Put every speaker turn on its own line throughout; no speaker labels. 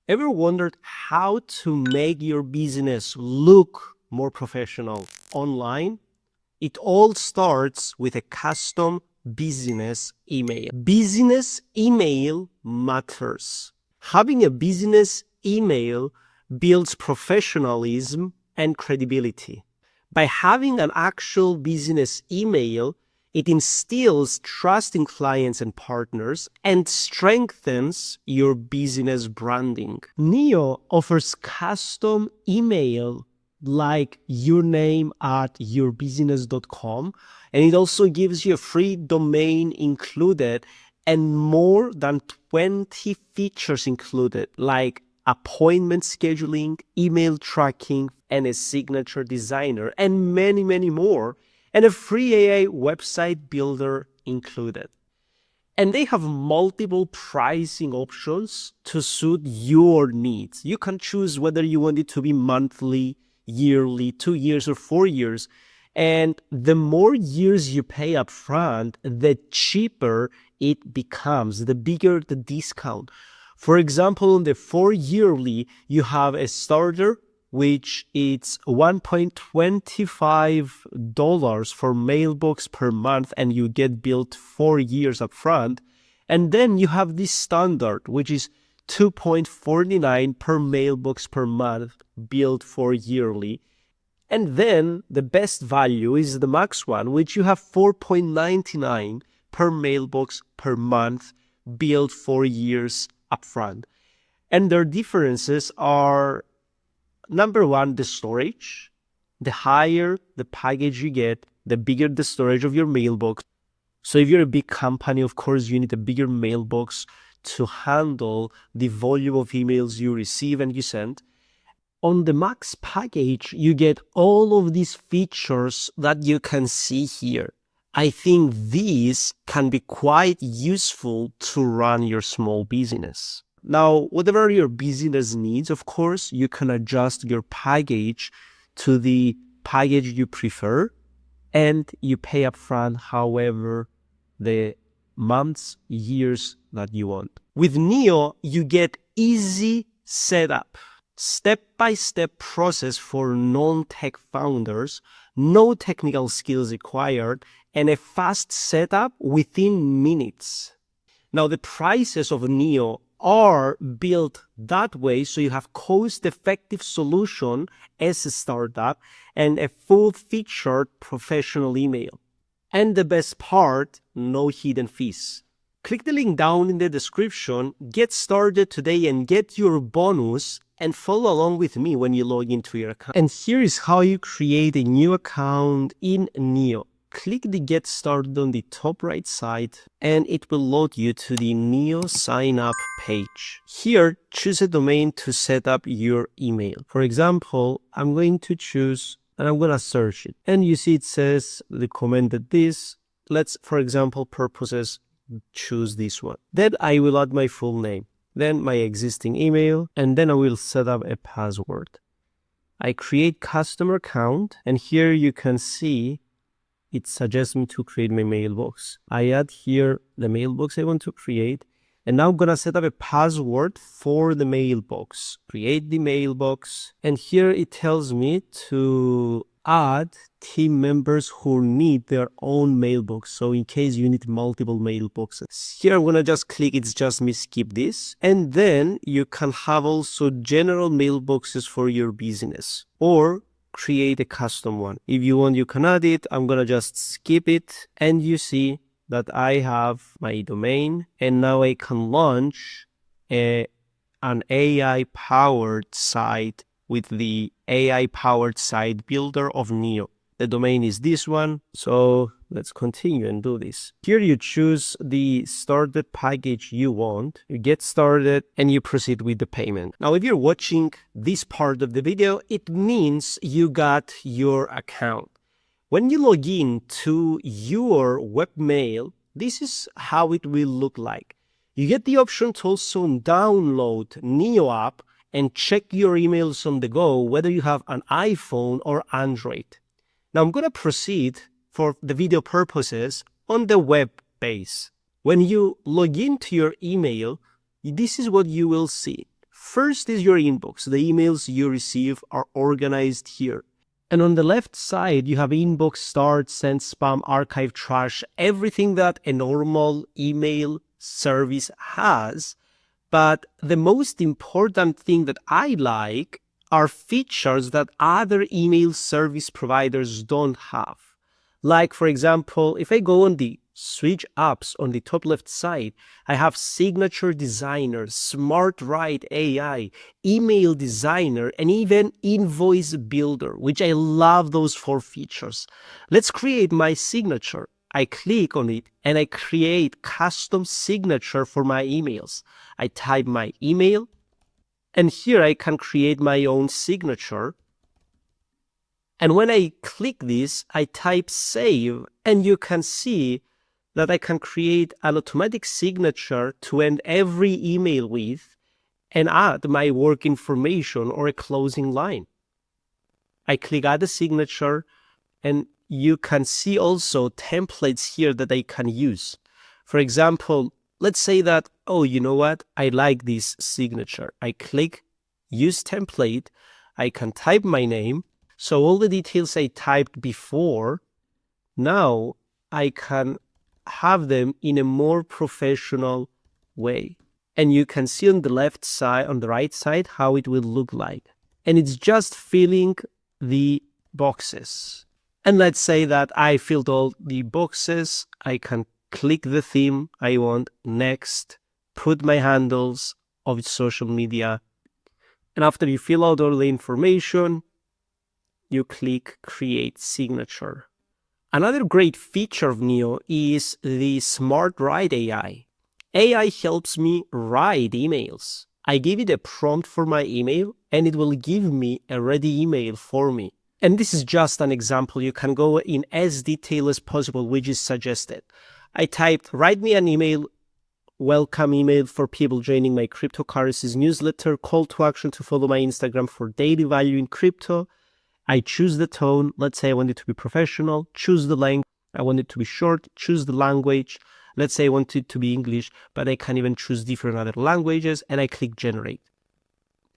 Ever wondered how to make your business look more professional online? It all starts with a custom business email. Business email matters. Having a business email builds professionalism and credibility. By having an actual business email, it instills trust in clients and partners and strengthens your business branding. Neo offers custom email like yourname@yourbusiness.com, and it also gives you a free domain included and more than 20 features included, like appointment scheduling, email tracking, and a signature designer, and many, many more, and a free AI website builder included. And they have multiple pricing options to suit your needs. You can choose whether you want it to be monthly, yearly, 2 years, or 4 years. And the more years you pay up front, the cheaper it becomes, the bigger the discount. For example, in the 4 yearly, you have a starter, which is $1.25 for mailbox per month, and you get billed 4 years up front. And then you have this standard, which is $2.49 per mailbox per month, billed for yearly. And then the best value is the max one, which you have $4.99 per mailbox per month, billed 4 years upfront. And their differences are, number one, the storage. The higher the package you get, the bigger the storage of your mailbox. So if you're a big company, of course, you need a bigger mailbox to handle the volume of emails you receive and you send. On the max package, you get all of these features that you can see here. I think these can be quite useful to run your small business. Now, whatever your business needs, of course, you can adjust your package to the package you prefer, and you pay upfront however the months, years that you want. With Neo, you get easy setup, step-by-step process for non-tech founders, no technical skills required, and a fast setup within minutes. Now, the prices of Neo are built that way so you have cost-effective solution as a startup and a full-featured professional email. And the best part, no hidden fees. Click the link down in the description, get started today and get your bonus, and follow along with me when you log into your account. And here is how you create a new account in Neo. Click the Get Started on the top right side, and it will load you to the Neo sign up page. Here, choose a domain to set up your email. For example, I'm going to choose, and I'm going to search it. And you see it says recommended this. Let's, for example, purposes, choose this one. Then I will add my full name, then my existing email, and then I will set up a password. I create customer account, and here you can see it suggests me to create my mailbox. I add here the mailbox I want to create, and now I'm gonna set up a password for the mailbox. Create the mailbox, and here it tells me to add team members who need their own mailbox. So in case you need multiple mailboxes. Here I'm gonna just click, it's just me, skip this. And then you can have also general mailboxes for your business, or create a custom one. If you want, you can add it. I'm gonna just skip it, and you see that I have my domain, and now I can launch an AI powered site with the AI powered site builder of Neo. The domain is this one, so let's continue and do this. Here you choose the started package you want, you get started, and you proceed with the payment. Now, if you're watching this part of the video, it means you got your account. When you log in to your webmail, this is how it will look like. You get the option to also download Neo app and check your emails on the go, whether you have an iPhone or Android. Now I'm going to proceed for the video purposes on the web base. When you log into your email, this is what you will see. First is your inbox. The emails you receive are organized here. And on the left side, you have inbox, start, send, spam, archive, trash, everything that a normal email service has. But the most important thing that I like are features that other email service providers don't have. Like, for example, if I go on the switch apps on the top left side, I have Signature Designer, Smart Write AI, Email Designer, and even Invoice Builder, which I love those 4 features. Let's create my signature. I click on it and I create custom signature for my emails. I type my email, and here I can create my own signature. And when I click this, I type save, and you can see that I can create an automatic signature to end every email with and add my work information or a closing line. I click add a signature, and you can see also templates here that I can use. For example, let's say that, oh, you know what? I like this signature. I click use template. I can type my name. So all the details I typed before, now I can have them in a more professional way. And you can see on the left side, on the right side, how it will look like. And it's just filling the boxes. And let's say that I filled all the boxes. I can click the theme I want, next, put my handles of social media. And after you fill out all the information, you click create signature. Another great feature of Neo is the Smart Write AI. AI helps me write emails. I give it a prompt for my email and it will give me a ready email for me. And this is just an example. You can go in as detailed as possible, which is suggested. I typed, write me an email, welcome email for people joining my cryptocurrencies newsletter, call to action to follow my Instagram for daily value in crypto. I choose the tone. Let's say I want it to be professional. Choose the length. I want it to be short. Choose the language. Let's say I want it to be English, but I can even choose different other languages, and I click generate.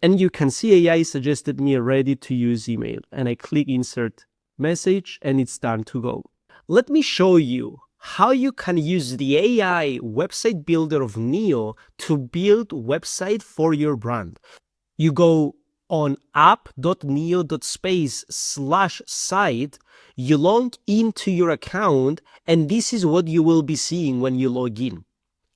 And you can see AI suggested me a ready to use email, and I click insert message, and it's done to go. Let me show you how you can use the AI website builder of Neo to build website for your brand. You go on app.neo.space/site, you log into your account, and this is what you will be seeing when you log in.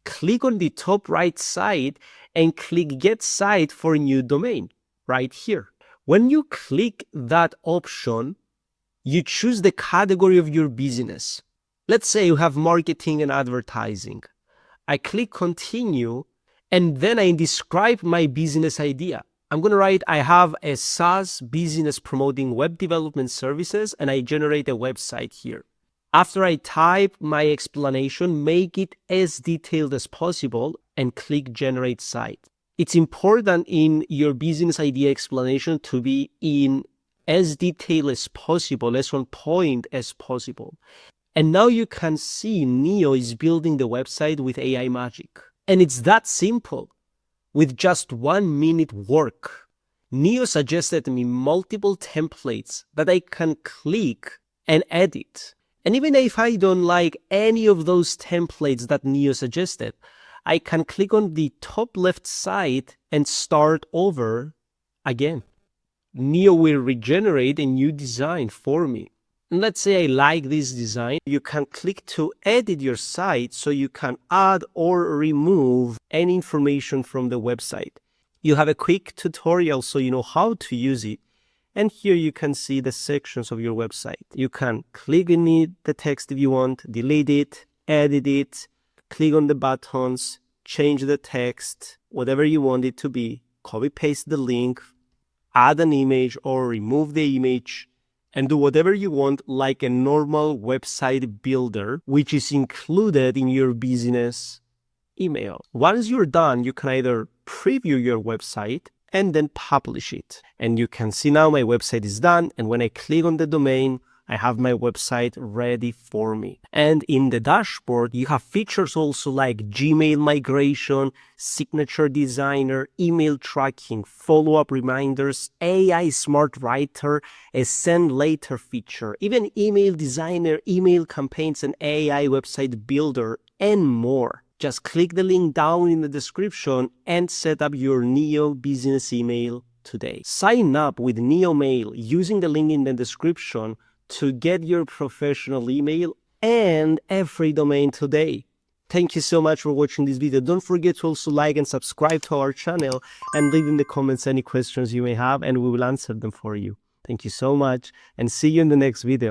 Click on the top right side and click get site for a new domain right here. When you click that option, you choose the category of your business. Let's say you have marketing and advertising. I click continue, and then I describe my business idea. I'm going to write, I have a SaaS business promoting web development services, and I generate a website here. After I type my explanation, make it as detailed as possible and click generate site. It's important in your business idea explanation to be in as detailed as possible, as on point as possible. And now you can see Neo is building the website with AI magic. And it's that simple. With just 1 minute work, Neo suggested me multiple templates that I can click and edit. And even if I don't like any of those templates that Neo suggested, I can click on the top left side and start over again. Neo will regenerate a new design for me. And let's say I like this design. You can click to edit your site so you can add or remove any information from the website. You have a quick tutorial so you know how to use it. And here you can see the sections of your website. You can click on it, the text if you want, delete it, edit it, click on the buttons, change the text, whatever you want it to be, copy paste the link, add an image or remove the image, and do whatever you want like a normal website builder, which is included in your business email. Once you're done, you can either preview your website and then publish it. And you can see now my website is done. And when I click on the domain, I have my website ready for me. And in the dashboard, you have features also like Gmail migration, signature designer, email tracking, follow-up reminders, AI smart writer, a send later feature, even email designer, email campaigns, and AI website builder, and more. Just click the link down in the description and set up your Neo business email today. Sign up with Neo Mail using the link in the description to get your professional email and a free domain today. Thank you so much for watching this video. Don't forget to also like and subscribe to our channel and leave in the comments any questions you may have and we will answer them for you. Thank you so much and see you in the next video.